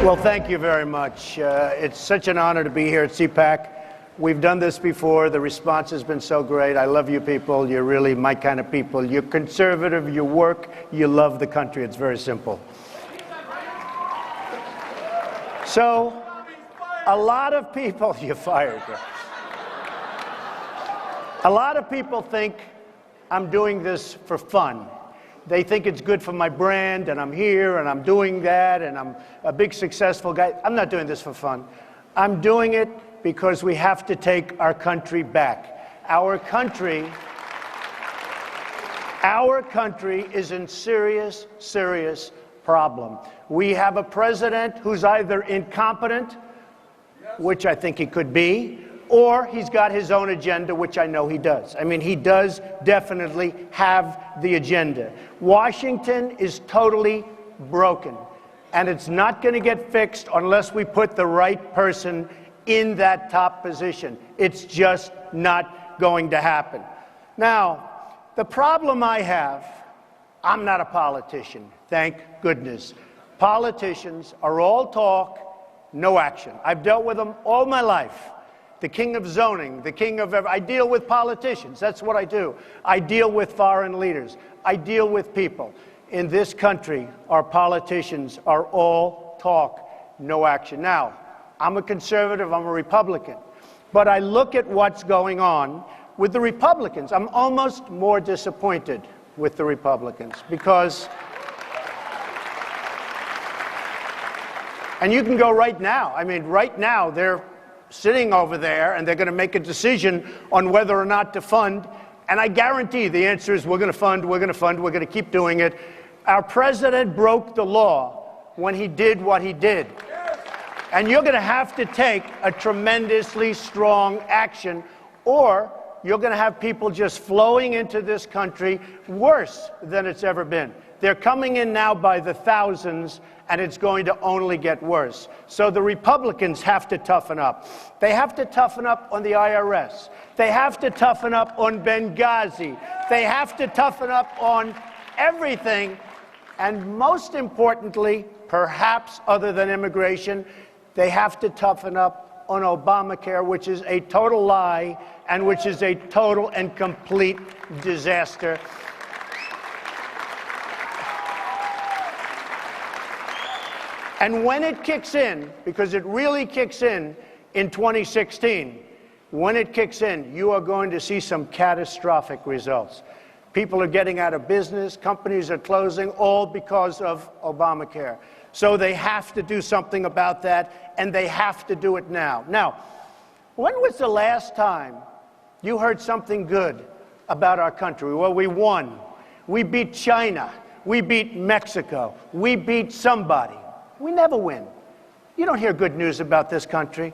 Well, thank you very much. It's such an honor to be here at CPAC. We've done this before. The response has been so great. I love you people. You're really my kind of people. You're conservative, you work, you love the country. It's very simple. So, a lot of people, you're fired. A lot of people think I'm doing this for fun. They think it's good for my brand, and I'm here, and I'm doing that, and I'm a big successful guy. I'm not doing this for fun. I'm doing it because we have to take our country back. Our country is in serious, serious problem. We have a president who's either incompetent, which I think he could be, or he's got his own agenda, which I know he does. I mean, he does definitely have the agenda. Washington is totally broken, and it's not going to get fixed unless we put the right person in that top position. It's just not going to happen. Now, the problem I have, I'm not a politician, thank goodness. Politicians are all talk, no action. I've dealt with them all my life. The king of zoning, the king of I deal with politicians. That's what I do. I deal with foreign leaders. I deal with people. In this country, our politicians are all talk, no action. Now, I'm a conservative, I'm a Republican. But I look at what's going on with the Republicans. I'm almost more disappointed with the Republicans because, and you can go right now. I mean, right now, they're sitting over there, and they're going to make a decision on whether or not to fund. And I guarantee the answer is we're going to fund, we're going to fund, we're going to keep doing it. Our president broke the law when he did what he did. And you're going to have to take a tremendously strong action, or you're going to have people just flowing into this country worse than it's ever been. They're coming in now by the thousands, and it's going to only get worse. So the Republicans have to toughen up. They have to toughen up on the IRS. They have to toughen up on Benghazi. They have to toughen up on everything. And most importantly, perhaps other than immigration, they have to toughen up on Obamacare, which is a total lie and which is a total and complete disaster. And when it kicks in, because it really kicks in 2016, when it kicks in, you are going to see some catastrophic results. People are getting out of business, companies are closing, all because of Obamacare. So they have to do something about that, and they have to do it now. Now, when was the last time you heard something good about our country? Well, we won. We beat China. We beat Mexico. We beat somebody. We never win. You don't hear good news about this country.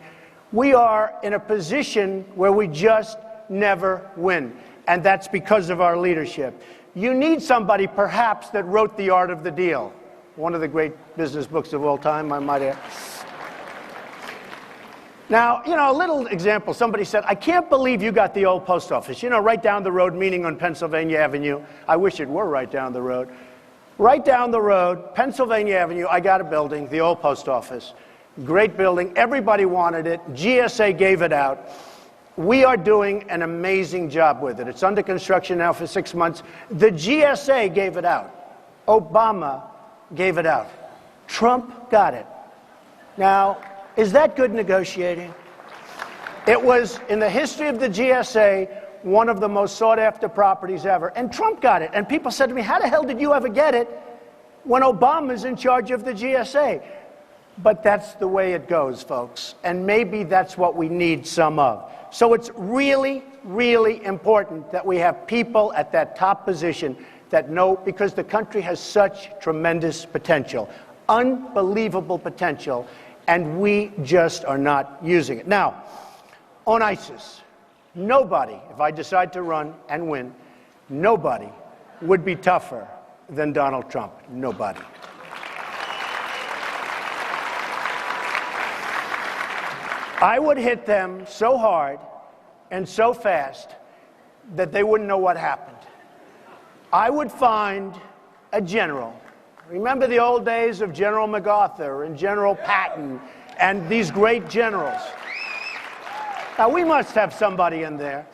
We are in a position where we just never win, and that's because of our leadership. You need somebody, perhaps, that wrote The Art of the Deal, one of the great business books of all time, I might add. Now, you know, a little example. Somebody said, I can't believe you got the old post office. You know, right down the road, meaning on Pennsylvania Avenue. I wish it were right down the road. Right down the road, Pennsylvania Avenue, I got a building, the old post office. Great building. Everybody wanted it. GSA gave it out. We are doing an amazing job with it. It's under construction now for 6 months. The GSA gave it out. Obama gave it out. Trump got it. Now, is that good negotiating? It was, in the history of the GSA, one of the most sought-after properties ever. And Trump got it. And people said to me, how the hell did you ever get it when Obama's in charge of the GSA? But that's the way it goes, folks. And maybe that's what we need some of. So it's really, really important that we have people at that top position that know, because the country has such tremendous potential, unbelievable potential, and we just are not using it. Now, on ISIS, nobody, if I decide to run and win, nobody would be tougher than Donald Trump. Nobody. I would hit them so hard and so fast that they wouldn't know what happened. I would find a general Remember the old days of General MacArthur and General Patton and these great generals. Now, we must have somebody in there.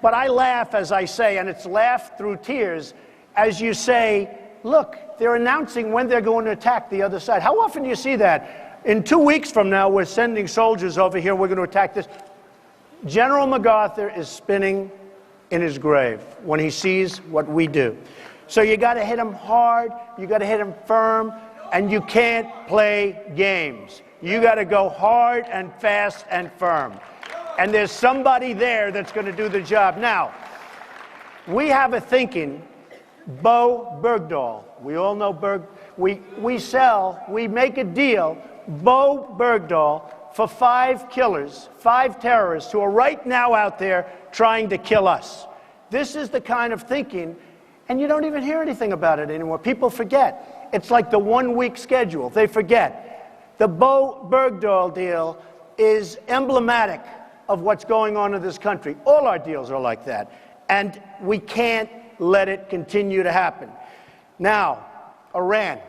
But I laugh as I say, and it's laugh through tears, as you say, look, they're announcing when they're going to attack the other side. How often do you see that? In 2 weeks from now, we're sending soldiers over here, we're going to attack this. General MacArthur is spinning in his grave when he sees what we do. So you got to hit him hard, you got to hit him firm, and you can't play games. You got to go hard and fast and firm. And there's somebody there that's going to do the job. Now, we have a thinking, Bo Bergdahl. We all know we make a deal, Bo Bergdahl, for 5 killers, 5 terrorists who are right now out there trying to kill us. This is the kind of thinking, and you don't even hear anything about it anymore. People forget. It's like the 1-week schedule. They forget. The Bo Bergdahl deal is emblematic of what's going on in this country. All our deals are like that. And we can't let it continue to happen. Now, Iran,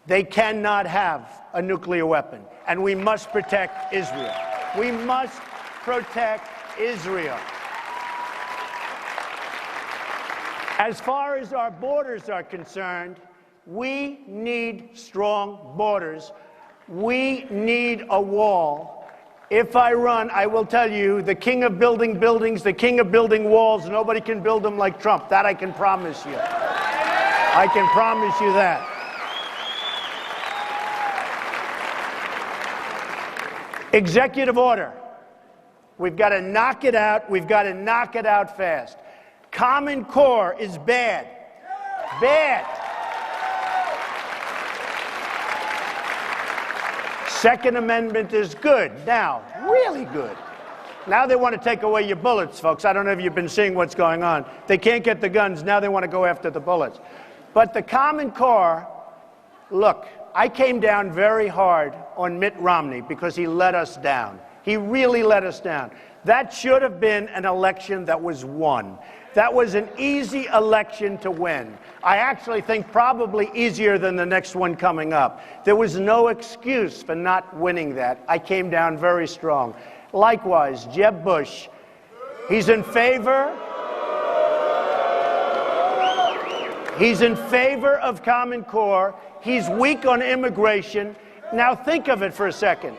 they cannot have a nuclear weapon. And we must protect Israel. We must protect Israel. As far as our borders are concerned, we need strong borders. We need a wall. If I run, I will tell you, the king of building buildings, the king of building walls, nobody can build them like Trump. That I can promise you. I can promise you that. Executive order. We've got to knock it out. We've got to knock it out fast. Common Core is bad. Bad. Second Amendment is good. Now, really good. Now they want to take away your bullets, folks. I don't know if you've been seeing what's going on. They can't get the guns. Now they want to go after the bullets. But the Common Core, look, I came down very hard on Mitt Romney because he let us down. He really let us down. That should have been an election that was won. That was an easy election to win. I actually think probably easier than the next one coming up. There was no excuse for not winning that. I came down very strong. Likewise, Jeb Bush, he's in favor. He's in favor of Common Core. He's weak on immigration. Now think of it for a second.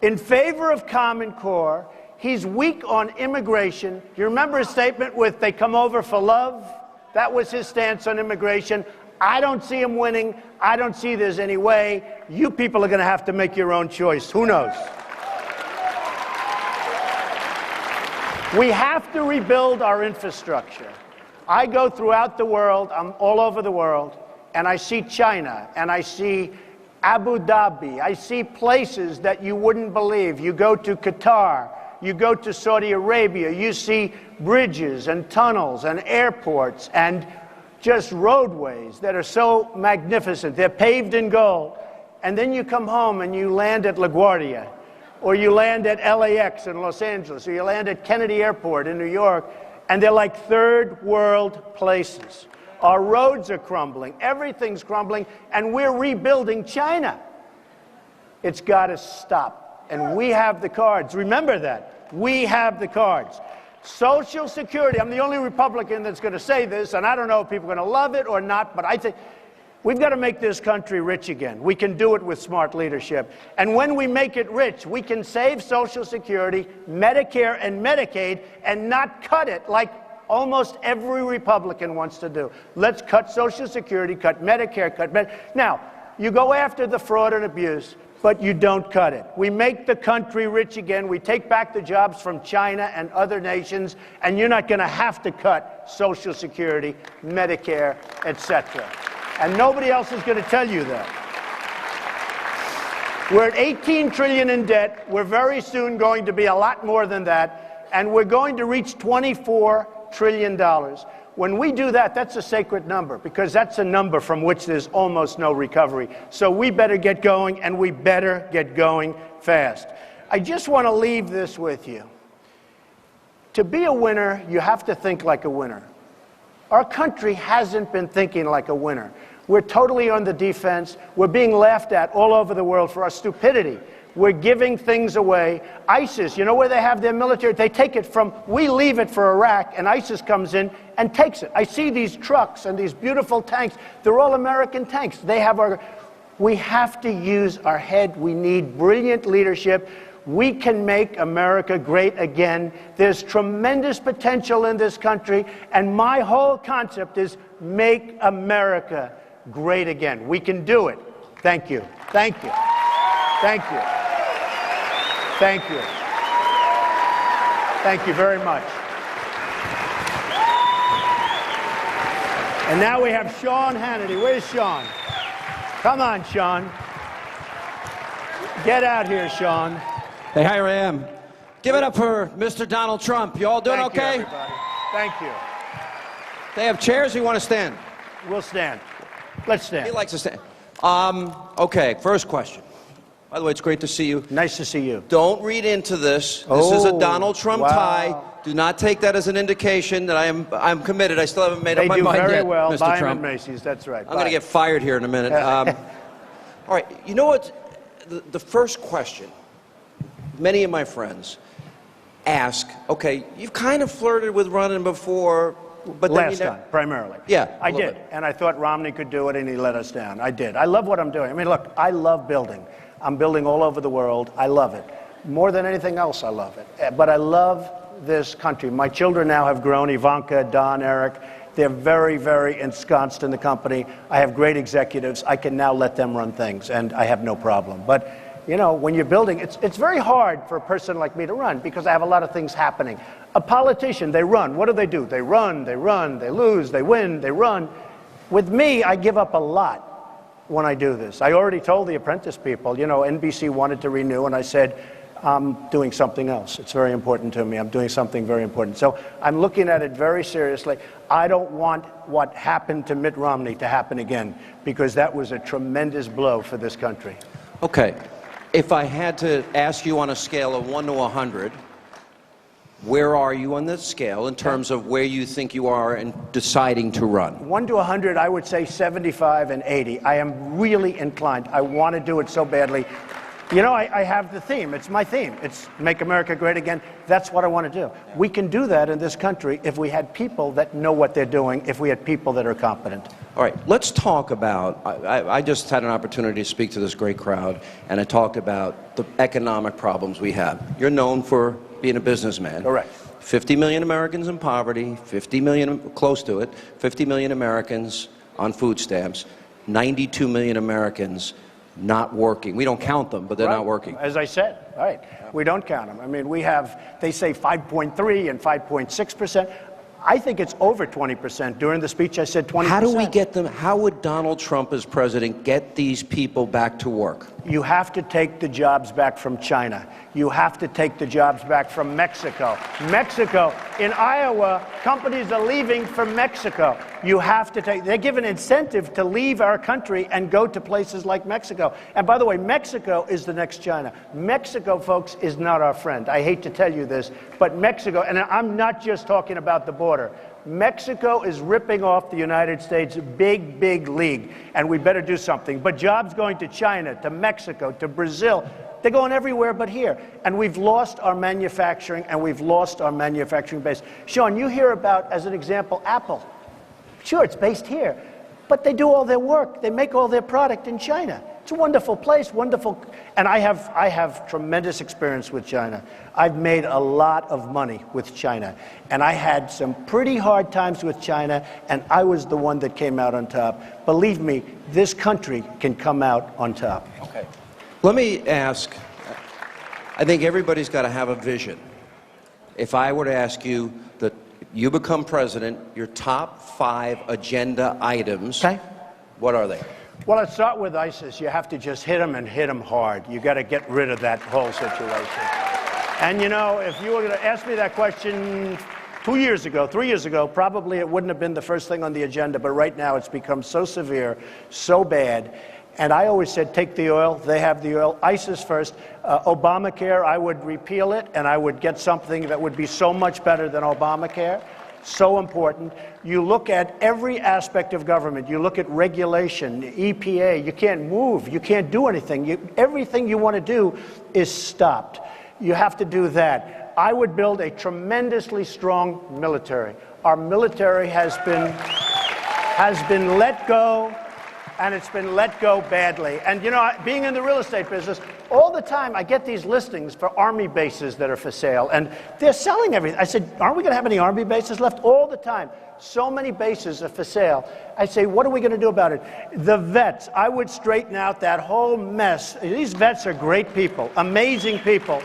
In favor of Common Core, he's weak on immigration. You remember his statement with they come over for love? That was his stance on immigration. I don't see him winning. I don't see there's any way. You people are going to have to make your own choice. Who knows? We have to rebuild our infrastructure. I go throughout the world, I'm all over the world, and I see China, and I see Abu Dhabi. I see places that you wouldn't believe. You go to Qatar, you go to Saudi Arabia, you see bridges and tunnels and airports and just roadways that are so magnificent. They're paved in gold. And then you come home and you land at LaGuardia, or you land at LAX in Los Angeles, or you land at Kennedy Airport in New York, and they're like third world places. Our roads are crumbling, everything's crumbling, and we're rebuilding China. It's got to stop, and we have the cards. Remember that. We have the cards. Social Security, I'm the only Republican that's going to say this, and I don't know if people are going to love it or not, but I think we've got to make this country rich again. We can do it with smart leadership. And when we make it rich, we can save Social Security, Medicare, and Medicaid, and not cut it like almost every Republican wants to do. Let's cut Social Security, cut Medicare, cut Now, you go after the fraud and abuse, but you don't cut it. We make the country rich again. We take back the jobs from China and other nations, and you're not going to have to cut Social Security, Medicare, etc. And nobody else is going to tell you that. We're at $18 trillion in debt. We're very soon going to be a lot more than that, and we're going to reach $24 trillion. When we do that, that's a sacred number, because that's a number from which there's almost no recovery. So we better get going, and we better get going fast. I just want to leave this with you. To be a winner, you have to think like a winner. Our country hasn't been thinking like a winner. We're totally on the defense. We're being laughed at all over the world for our stupidity. We're giving things away. ISIS, you know where they have their military? They take it from, we leave it for Iraq, and ISIS comes in and takes it. I see these trucks and these beautiful tanks. They're all American tanks. They have our, we have to use our head. We need brilliant leadership. We can make America great again. There's tremendous potential in this country, and my whole concept is make America great again. We can do it. Thank you. Thank you. Thank you. Thank you. Thank you very much. And now we have Sean Hannity. Where's Sean? Come on, Sean. Get out here, Sean. Hey, here I am. Give it up for Mr. Donald Trump. You all doing Thank okay? you, everybody. Thank you. They have chairs, or you want to stand? We'll stand. Let's stand. He likes to stand. Okay, first question. By the way, it's great to see you. Nice to see you. Don't read into this. This is a Donald Trump wow. tie. Do not take that as an indication that I'm committed. I still haven't made up my mind yet, They do very well. Mr. Buy 'em Trump. at Macy's. That's right. I'm going to get fired here in a minute. All right, you know what? The first question many of my friends ask, okay, you've kind of flirted with running before, but then last time, primarily. Yeah, I did, and I thought Romney could do it, and he let us down. I did. I love what I'm doing. I mean, look, I love building. I'm building all over the world. I love it. More than anything else, I love it. But I love this country. My children now have grown, Ivanka, Don, Eric. They're very, very ensconced in the company. I have great executives. I can now let them run things, and I have no problem. But, you know, when you're building, it's very hard for a person like me to run because I have a lot of things happening. A politician, they run. What do? They run, they lose, they win, they run. With me, I give up a lot when I do this. I already told the Apprentice people, you know, NBC wanted to renew, and I said, I'm doing something else. It's very important to me. I'm doing something very important. So I'm looking at it very seriously. I don't want what happened to Mitt Romney to happen again, because that was a tremendous blow for this country. Okay. If I had to ask you on a scale of 1 to 100, where are you on this scale in terms of where you think you are in deciding to run? 1 to 100, I would say 75 and 80. I am really inclined. I want to do it so badly. You know, I have the theme. It's my theme. It's Make America Great Again. That's what I want to do. We can do that in this country if we had people that know what they're doing, if we had people that are competent. All right, let's talk about, I just had an opportunity to speak to this great crowd, and I talked about the economic problems we have. You're known for being a businessman. Correct. 50 million Americans in poverty, 50 million, close to it, 50 million Americans on food stamps, 92 million Americans not working. We don't count them, but they're not working. As I said, right. We don't count them. I mean, we have, they say 5.3 and 5.6%. I think it's over 20%. During the speech, I said 20%. How do we get them? How would Donald Trump, as president, get these people back to work? You have to take the jobs back from China. You have to take the jobs back from Mexico. Mexico, in Iowa, companies are leaving for Mexico. You have to take, they're given incentive to leave our country and go to places like Mexico. And by the way, Mexico is the next China. Mexico, folks, is not our friend. I hate to tell you this, but Mexico, and I'm not just talking about the border. Mexico is ripping off the United States big, big league, and we better do something. But jobs going to China, to Mexico, to Brazil, they're going everywhere but here. And we've lost our manufacturing, and we've lost our manufacturing base. Sean, you hear about, as an example, Apple. Sure, it's based here, but they do all their work. They make all their product in China. It's a wonderful place, wonderful. And I have tremendous experience with China. I've made a lot of money with China. And I had some pretty hard times with China, and I was the one that came out on top. Believe me, this country can come out on top. Okay. Let me ask, I think everybody's got to have a vision. If I were to ask you that you become president, your top 5 agenda items, okay, what are they? Well, let's start with ISIS. You have to just hit them and hit them hard. You got to get rid of that whole situation. And you know, if you were going to ask me that question 2 years ago, 3 years ago, probably it wouldn't have been the first thing on the agenda, but right now it's become so severe, so bad. And I always said, take the oil. They have the oil. ISIS first. Obamacare, I would repeal it, and I would get something that would be so much better than Obamacare. so important. You look at every aspect of government. You look at regulation, EPA. You can't move. You can't do anything. Everything you want to do is stopped. You have to do that. I would build a tremendously strong military. Our military has been let go, and it's been let go badly. And you know, being in the real estate business, all the time I get these listings for army bases that are for sale, and they're selling everything. I said, aren't we going to have any army bases left? All the time. So many bases are for sale. I say, what are we going to do about it? The vets, I would straighten out that whole mess. These vets are great people, amazing people.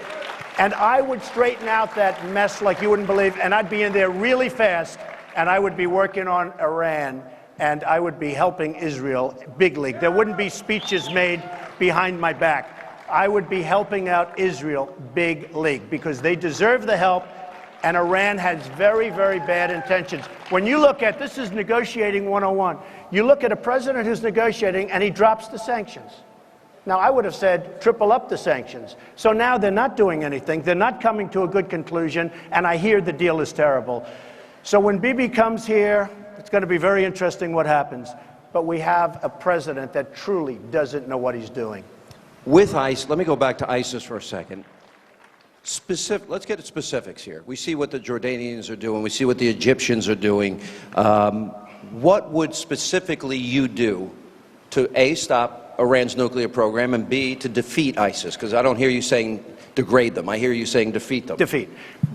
And I would straighten out that mess like you wouldn't believe, and I'd be in there really fast, and I would be working on Iran, and I would be helping Israel big league. There wouldn't be speeches made behind my back. I would be helping out Israel big league because they deserve the help, and Iran has very, very bad intentions. When you look at, this is negotiating 101, you look at a president who's negotiating and he drops the sanctions. Now, I would have said triple up the sanctions. So now they're not doing anything. They're not coming to a good conclusion, and I hear the deal is terrible. So when Bibi comes here, it's going to be very interesting what happens. But we have a president that truly doesn't know what he's doing. With ICE, let me go back to ISIS for a second. Let's get to specifics here. We see what the Jordanians are doing. We see what the Egyptians are doing. What would specifically you do to, A, stop Iran's nuclear program, and B, to defeat ISIS? Because I don't hear you saying degrade them. I hear you saying defeat them. Defeat.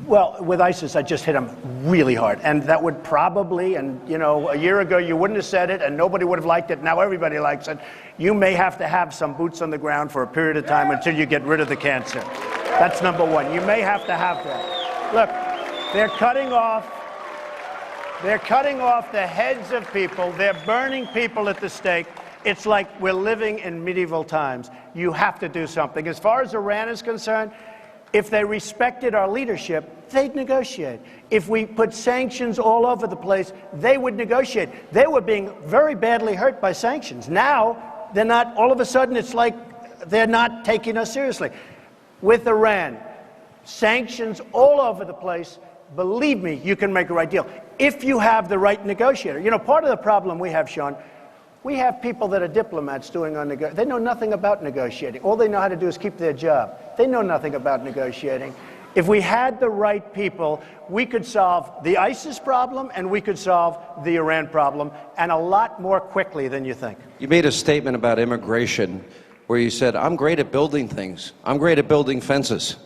Well, with ISIS, I just hit them really hard. And that would probably, and you know, a year ago you wouldn't have said it and nobody would have liked it. Now everybody likes it. You may have to have some boots on the ground for a period of time until you get rid of the cancer. That's number one. You may have to have that. Look, they're cutting off the heads of people. They're burning people at the stake. It's like we're living in medieval times. You have to do something. As far as Iran is concerned, if they respected our leadership, they'd negotiate. If we put sanctions all over the place, they would negotiate. They were being very badly hurt by sanctions. Now, they're not, all of a sudden, it's like they're not taking us seriously. With Iran, sanctions all over the place, believe me, you can make a right deal. If you have the right negotiator. You know, part of the problem we have, Sean, we have people that are diplomats doing on they know nothing about negotiating. All they know how to do is keep their job. They know nothing about negotiating. If we had the right people, we could solve the ISIS problem and we could solve the Iran problem, and a lot more quickly than you think. You made a statement about immigration where you said, I'm great at building things. I'm great at building fences.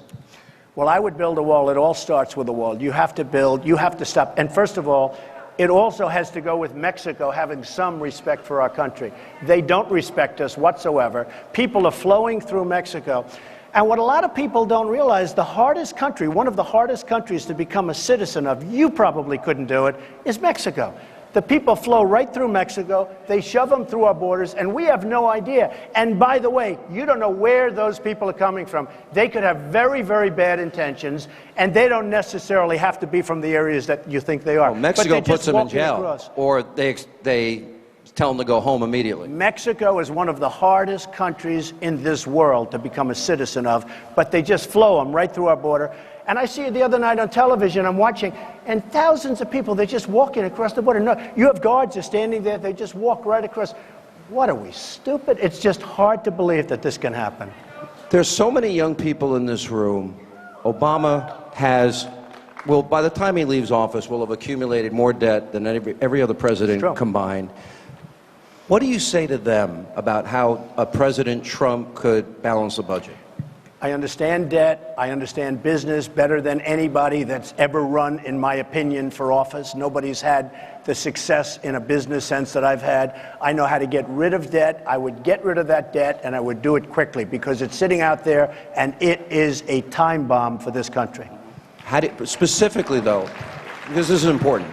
Well, I would build a wall. It all starts with a wall. You have to build, you have to stop. And first of all, it also has to go with Mexico having some respect for our country. They don't respect us whatsoever. People are flowing through Mexico. And what a lot of people don't realize, the hardest country, one of the hardest countries to become a citizen of, you probably couldn't do it, is Mexico. The people flow right through Mexico, they shove them through our borders, and we have no idea. And by the way, you don't know where those people are coming from. They could have very, very bad intentions, and they don't necessarily have to be from the areas that you think they are. Well, Mexico puts them in jail, or they tell them to go home immediately. Mexico is one of the hardest countries in this world to become a citizen of, but they just flow them right through our border. And I see it the other night on television, I'm watching, and thousands of people, they're just walking across the border. No, you have guards are standing there, they just walk right across. What, are we stupid? It's just hard to believe that this can happen. There's so many young people in this room. Obama will, by the time he leaves office, will have accumulated more debt than every other president combined. What do you say to them about how a President Trump could balance the budget? I understand debt. I understand business better than anybody that's ever run, in my opinion, for office. Nobody's had the success in a business sense that I've had. I know how to get rid of debt. I would get rid of that debt, and I would do it quickly because it's sitting out there, and it is a time bomb for this country. Specifically, though, because this is important,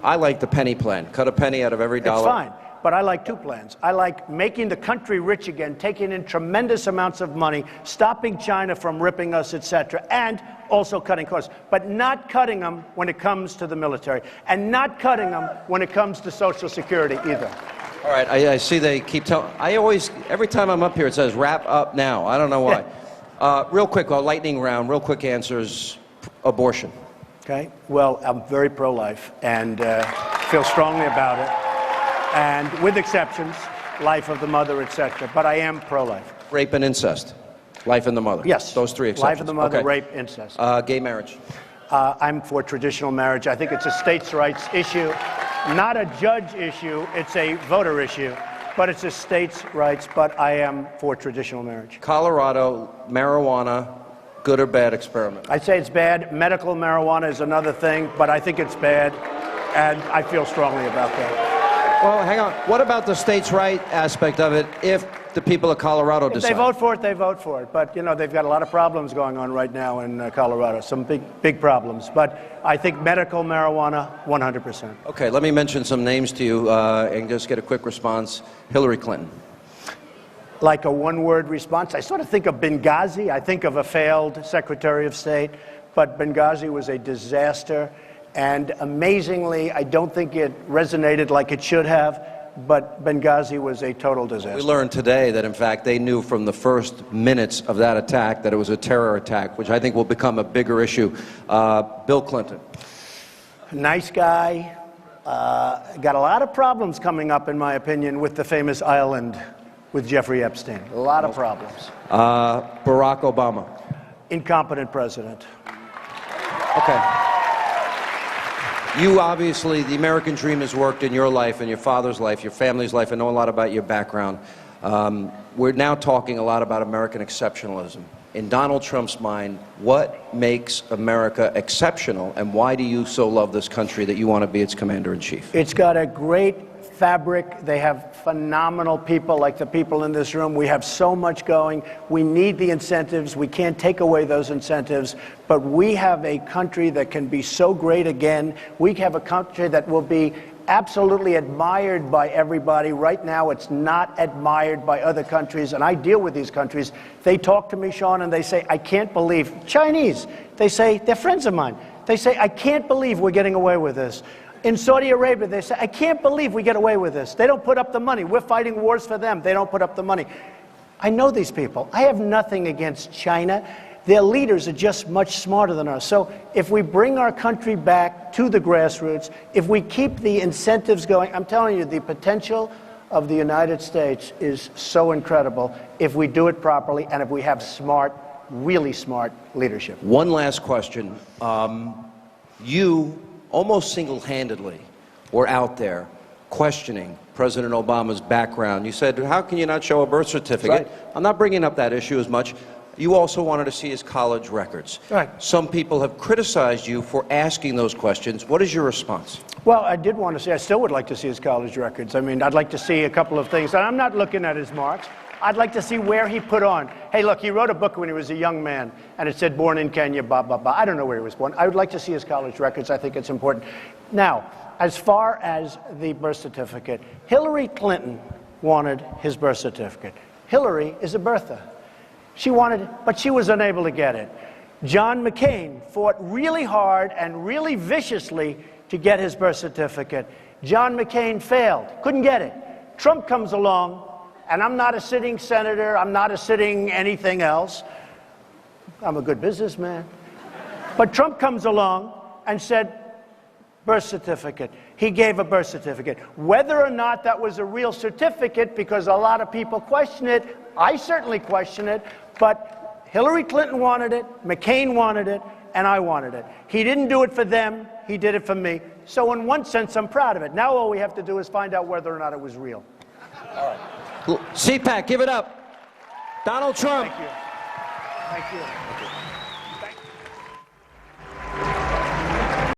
I like the penny plan. Cut a penny out of every dollar. It's fine. But I like two plans. I like making the country rich again, taking in tremendous amounts of money, stopping China from ripping us, etc., and also cutting costs. But not cutting them when it comes to the military, and not cutting them when it comes to Social Security either. All right, I see they keep telling. Every time I'm up here, it says wrap up now. I don't know why. Real quick, lightning round, real quick answers. Abortion. Okay? Well, I'm very pro-life and feel strongly about it. And with exceptions, life of the mother, etc. But I am pro-life. Rape and incest. Life and the mother. Yes. Those three exceptions. Life of the mother, Okay. rape, incest. Gay marriage. I'm for traditional marriage. I think it's a states' rights issue, not a judge issue. It's a voter issue, but it's a states' rights. But I am for traditional marriage. Colorado, marijuana, good or bad experiment? I'd say it's bad. Medical marijuana is another thing, but I think it's bad, and I feel strongly about that. Well, hang on. What about the states' right aspect of it if the people of Colorado If decide? they vote for it, they vote for it. But, you know, they've got a lot of problems going on right now in Colorado, some big problems. But I think medical marijuana, 100%. Okay, let me mention some names to you and just get a quick response. Hillary Clinton. Like a one-word response, I sort of think of Benghazi. I think of a failed Secretary of State. But Benghazi was a disaster. And amazingly, I don't think it resonated like it should have, but Benghazi was a total disaster. We learned today that, in fact, they knew from the first minutes of that attack that it was a terror attack, which I think will become a bigger issue. Bill Clinton. Nice guy. Got a lot of problems coming up, in my opinion, with the famous island with Jeffrey Epstein. A lot of problems. Barack Obama. Incompetent president. Okay. You obviously, the American dream has worked in your life, in your father's life, your family's life. I know a lot about your background. We're now talking a lot about American exceptionalism. In Donald Trump's mind, what makes America exceptional, and why do you so love this country that you want to be its commander-in-chief? It's got a great fabric. They have phenomenal people like the people in this room. We have so much going. We need the incentives. We can't take away those incentives. But we have a country that can be so great again. We have a country that will be absolutely admired by everybody. Right now, it's not admired by other countries. And I deal with these countries. They talk to me, Sean, and they say, I can't believe. Chinese, they say, they're friends of mine. They say, I can't believe we're getting away with this. In Saudi Arabia, they say, I can't believe we get away with this. They don't put up the money. We're fighting wars for them. They don't put up the money. I know these people. I have nothing against China. Their leaders are just much smarter than us. So if we bring our country back to the grassroots, if we keep the incentives going, I'm telling you, the potential of the United States is so incredible if we do it properly and if we have smart, really smart leadership. One last question. You almost single-handedly were out there questioning President Obama's background. You said, how can you not show a birth certificate? Right. I'm not bringing up that issue as much. You also wanted to see his college records. Right. Some people have criticized you for asking those questions. What is your response? Well, I did want to see, I still would like to see his college records. I mean, I'd like to see a couple of things. And I'm not looking at his marks. I'd like to see where he put on. Hey, look, he wrote a book when he was a young man, and it said, born in Kenya, blah, blah, blah. I don't know where he was born. I would like to see his college records. I think it's important. Now, as far as the birth certificate, Hillary Clinton wanted his birth certificate. Hillary is a birther. She wanted it, but she was unable to get it. John McCain fought really hard and really viciously to get his birth certificate. John McCain failed, couldn't get it. Trump comes along, and I'm not a sitting senator, I'm not a sitting anything else. I'm a good businessman. But Trump comes along and said, birth certificate. He gave a birth certificate. Whether or not that was a real certificate, because a lot of people question it, I certainly question it, but Hillary Clinton wanted it, McCain wanted it, and I wanted it. He didn't do it for them, he did it for me. So in one sense, I'm proud of it. Now all we have to do is find out whether or not it was real. All right. CPAC, give it up. Donald Trump. Thank you. Thank you.